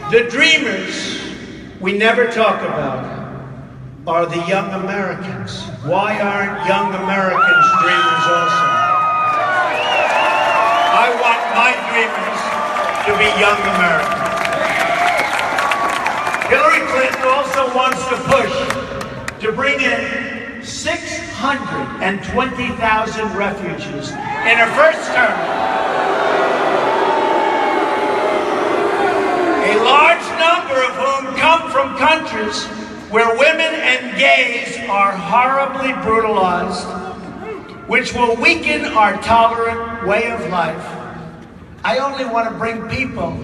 The dreamers we never talk about are the young Americans. Why aren't young Americans dreamers also? I want my dreamers to be young Americans. Hillary Clinton also wants to push to bring in 620,000 refugees in her first term. A large number of whom come from countries where women and gays are horribly brutalized, which will weaken our tolerant way of life. I only want to bring people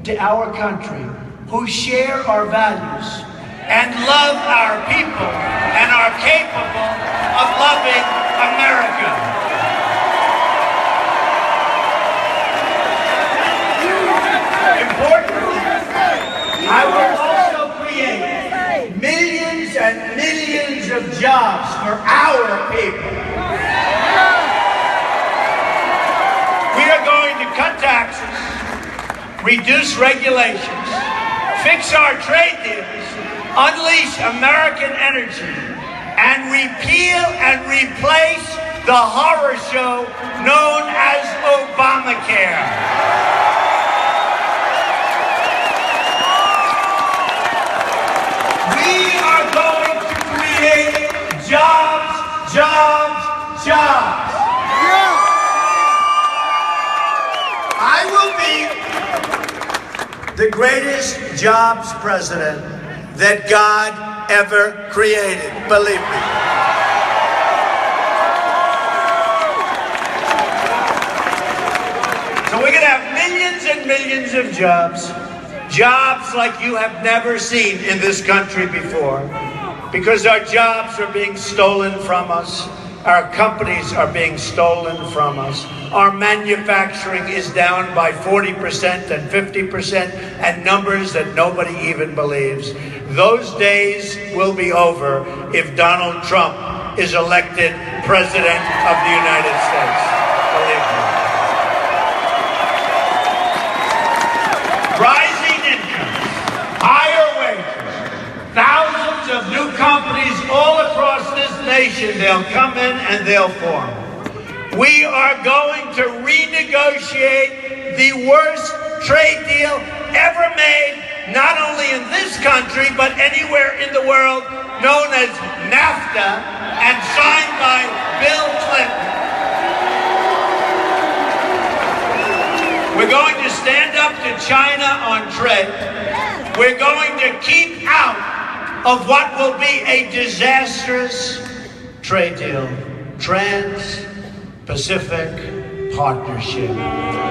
to our country who share our values and love our people and are capable of loving America. Importantly, I will also create millions and millions of jobs for our people. We are going to cut taxes, reduce regulations, fix our trade deals, unleash American energy, and repeal and replace the horror show known as Obamacare. We are going to create jobs, jobs, jobs. I will be the greatest jobs president that God ever created, believe me. So we're gonna have millions and millions of jobs. Jobs like you have never seen in this country before, because our jobs are being stolen from us. Our companies are being stolen from us. Our manufacturing is down by 40% and 50%, and numbers that nobody even believes. Those days will be over if Donald Trump is elected President of the United States. Believe me. Rising incomes, higher wages, thousands of new companies all across this nation, they'll come in and they'll form. We are going to renegotiate the worst trade deal ever made, not only in this country, but anywhere in the world, known as NAFTA, and signed by Bill Clinton. We're going to stand up to China on trade. We're going to keep out of what will be a disastrous trade deal, Trans-Pacific Partnership,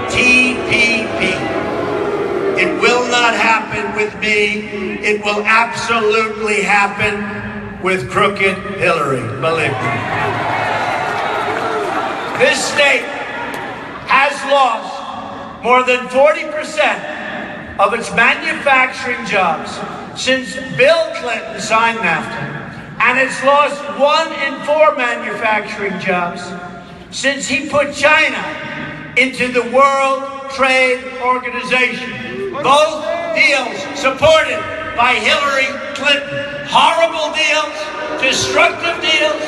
TPP. It will not happen with me. It will absolutely happen with crooked Hillary, believe me. This state has lost more than 40% of its manufacturing jobs since Bill Clinton signed NAFTA, and it's lost 1 in 4 manufacturing jobs since he put China into the World Trade Organization. Both deals supported by Hillary Clinton. Horrible deals, destructive deals.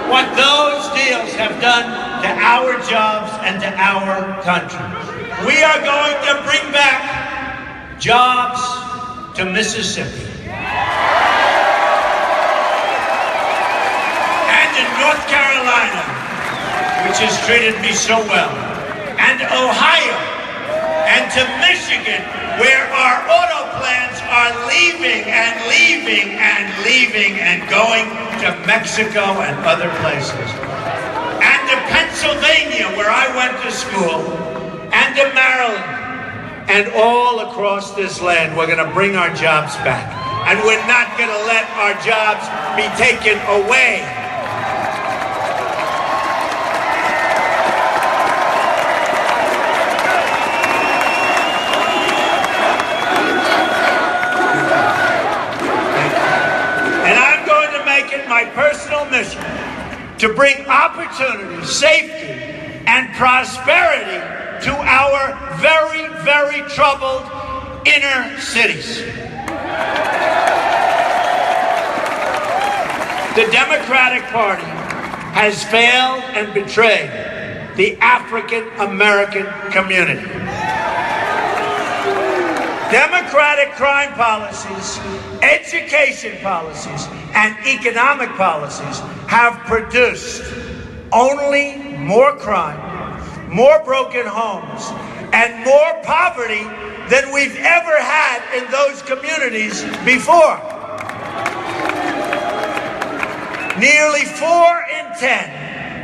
What those deals have done to our jobs and to our country. We are going to bring back jobs to Mississippi. And in North Carolina, which has treated me so well. And Ohio. And to Michigan, where our auto plants are leaving and leaving and leaving and going to Mexico and other places. And to Pennsylvania, where I went to school, and to Maryland, and all across this land. We're going to bring our jobs back. And we're not going to let our jobs be taken away. My personal mission to bring opportunity, safety, and prosperity to our very, very troubled, inner cities. The Democratic Party has failed and betrayed the African American community. Democratic crime policies, education policies, and economic policies have produced only more crime, more broken homes, and more poverty than we've ever had in those communities before. Nearly 4 in 10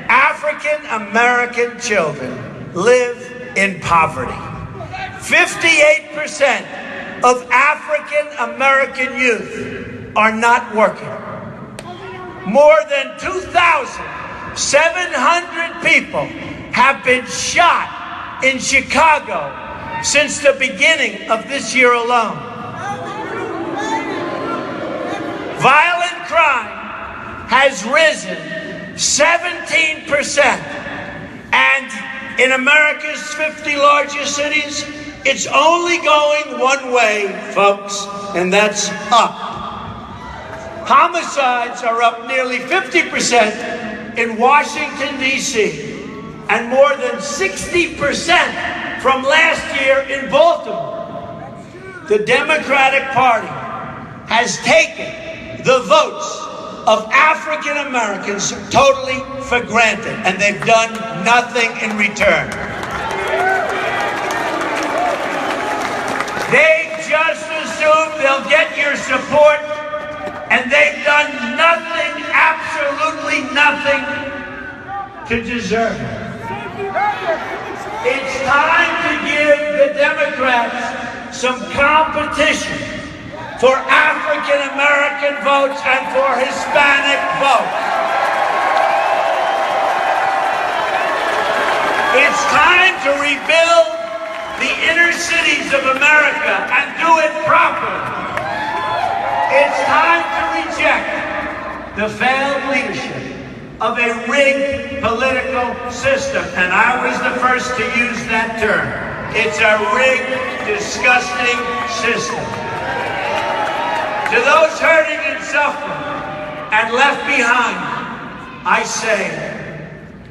African American children live in poverty. 58% of African American youth are not working. More than 2,700 people have been shot in Chicago since the beginning of this year alone. Violent crime has risen 17%, and in America's 50 largest cities, it's only going one way, folks, and that's up. Homicides are up nearly 50% in Washington, D.C., and more than 60% from last year in Baltimore. The Democratic Party has taken the votes of African Americans totally for granted, and they've done nothing in return. They just assume they'll get your support, and they've done nothing, absolutely nothing, to deserve it. It's time to give the Democrats some competition for African American votes and for Hispanic votes. It's time to rebuild the inner cities of America and do it properly. It's time to reject the failed leadership of a rigged political system, and I was the first to use that term. It's a rigged, disgusting system. To those hurting and suffering and left behind, I say,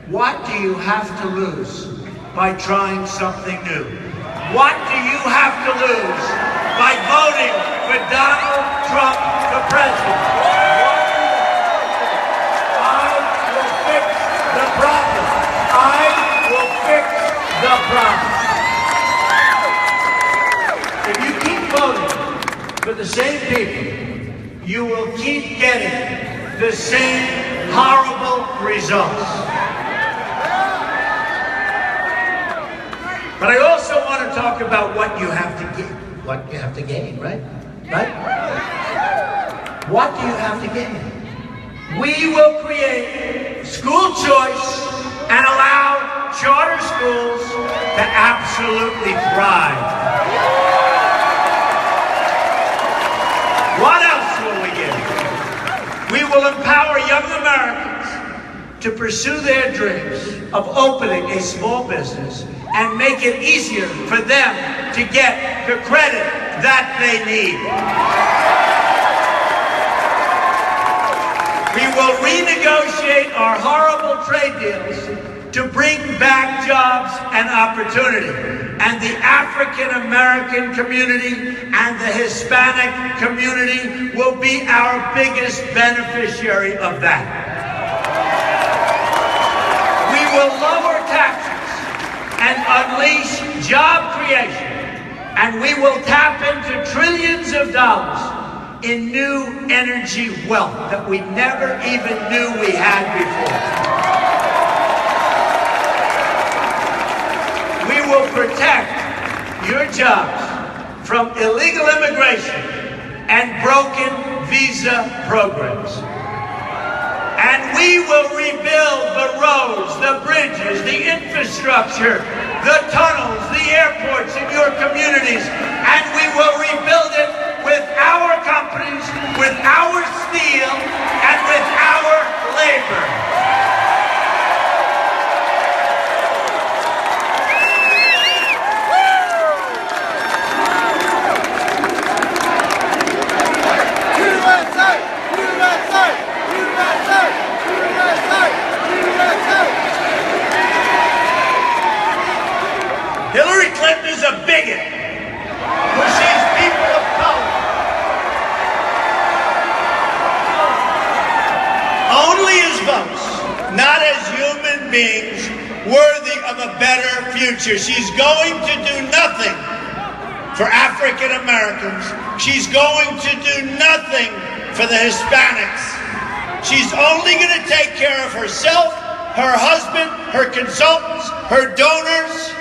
what do you have to lose by trying something new? What do you have to lose by voting for Donald Trump for president? I will fix the problem. I will fix the problem. If you keep voting for the same people, you will keep getting the same horrible results. But I also want to talk about what you have to gain. What you have to gain, right? Right? What do you have to gain? We will create school choice and allow charter schools to absolutely thrive. What else will we give? We will empower young Americans to pursue their dreams of opening a small business and make it easier for them to get the credit that they need. We will renegotiate our horrible trade deals to bring back jobs and opportunity. And the African American community and the Hispanic community will be our biggest beneficiary of that. We will lower taxes and unleash job creation, and we will tap into trillions of dollars in new energy wealth that we never even knew we had before. We will protect your jobs from illegal immigration and broken visa programs. And we will rebuild the roads, the bridges, the infrastructure, the tunnels, the airports in your communities. And we will rebuild it with our companies, with our steel, and with our labor. a better future. She's going to do nothing for African Americans. She's going to do nothing for the Hispanics. She's only going to take care of herself, her husband, her consultants, her donors.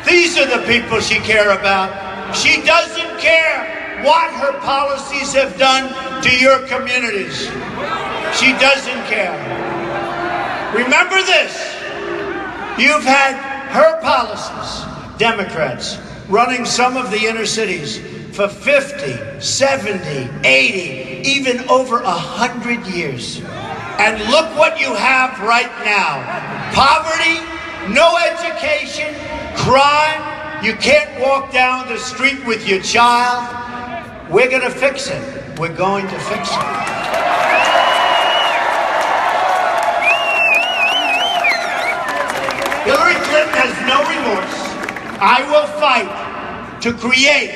These are the people she cares about. She doesn't care what her policies have done to your communities. She doesn't care. Remember this. You've had her policies, Democrats, running some of the inner cities for 50, 70, 80, even over 100 years. And look what you have right now. Poverty, no education, crime. You can't walk down the street with your child. We're going to fix it. We're going to fix it. Hillary Clinton has no remorse. I will fight to create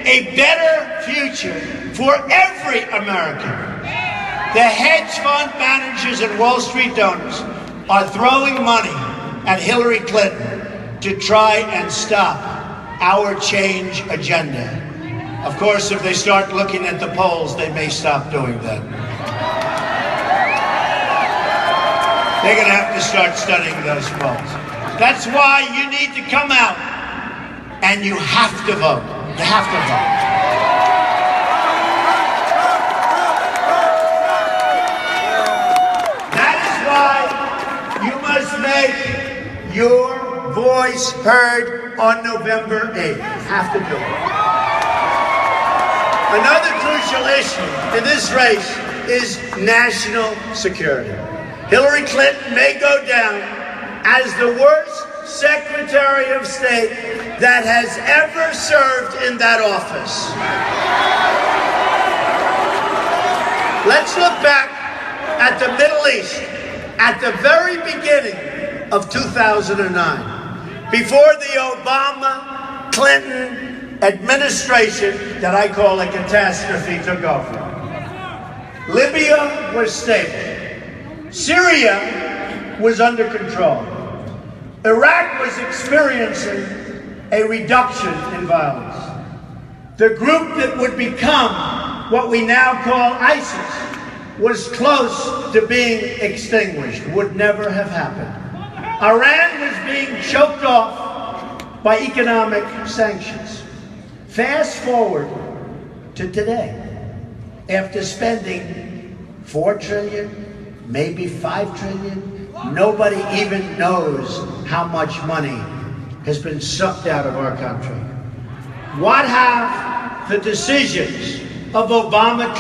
a better future for every American. The hedge fund managers and Wall Street donors are throwing money at Hillary Clinton to try and stop our change agenda. Of course, if they start looking at the polls, they may stop doing that. They're going to have to start studying those polls. That's why you need to come out and you have to vote. You have to vote. That is why you must make your voice heard on November 8th. You have to do it. Another crucial issue in this race is national security. Hillary Clinton may go down as the worst Secretary of State that has ever served in that office. Let's look back at the Middle East at the very beginning of 2009, before the Obama-Clinton administration that I call a catastrophe took over. Libya was stable. Syria was under control. Iraq was experiencing a reduction in violence. The group that would become what we now call ISIS was close to being extinguished, would never have happened. Iran was being choked off by economic sanctions. Fast forward to today, after spending $4 trillion, maybe $5 trillion, nobody even knows how much money has been sucked out of our country. What have the decisions of Obama